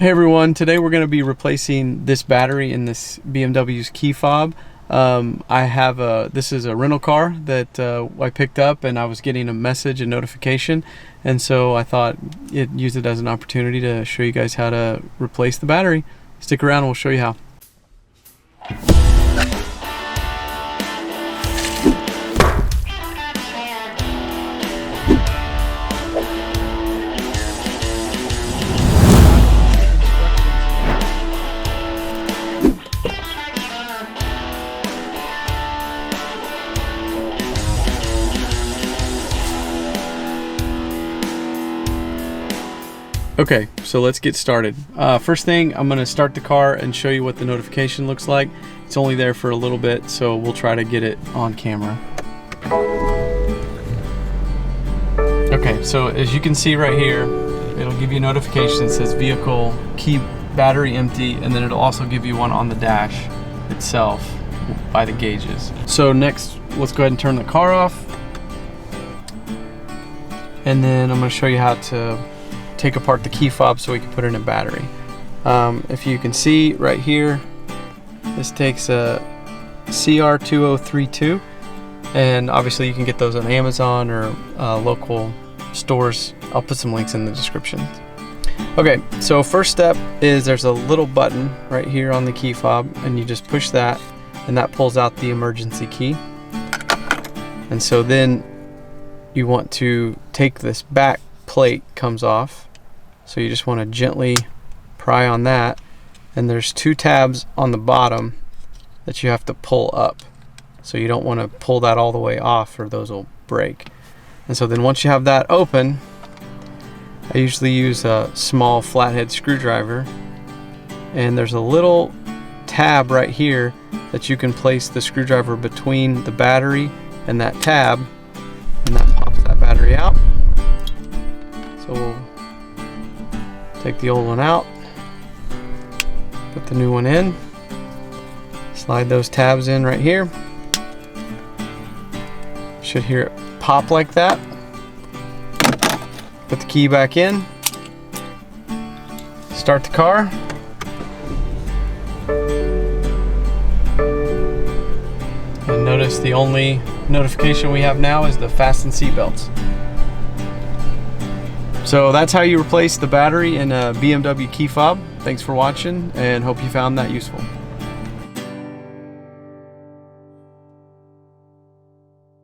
Hey everyone, today we're going to be replacing this battery in this BMW's Key FOB. This is a rental car that I picked up, and I was getting a message and notification, and so I thought use it as an opportunity to show you guys how to replace the battery. Stick around and we'll show you how. Okay, so let's get started. First thing, I'm gonna start the car and show you what the notification looks like. It's only there for a little bit, so we'll try to get it on camera. Okay, so as you can see right here, it'll give you a notification that says vehicle key battery empty, and then it'll also give you one on the dash itself by the gauges. So next, let's go ahead and turn the car off. And then I'm gonna show you how to take apart the key fob so we can put in a battery. If you can see right here, this takes a CR2032, and obviously you can get those on Amazon or local stores. I'll put some links in the description. Okay, so first step is there's a little button right here on the key fob, and you just push that, and that pulls out the emergency key. And so then you want to take this back plate comes off. So you just want to gently pry on that, and there's two tabs on the bottom that you have to pull up. So you don't want to pull that all the way off, or those will break. And so then once you have that open, I usually use a small flathead screwdriver, and there's a little tab right here that you can place the screwdriver between the battery and that tab, and that pops that battery out. So we'll take the old one out, put the new one in, slide those tabs in right here. Should hear it pop like that. Put the key back in, start the car. And notice the only notification we have now is the fasten seatbelts. So that's how you replace the battery in a BMW Key FOB. Thanks for watching, and hope you found that useful.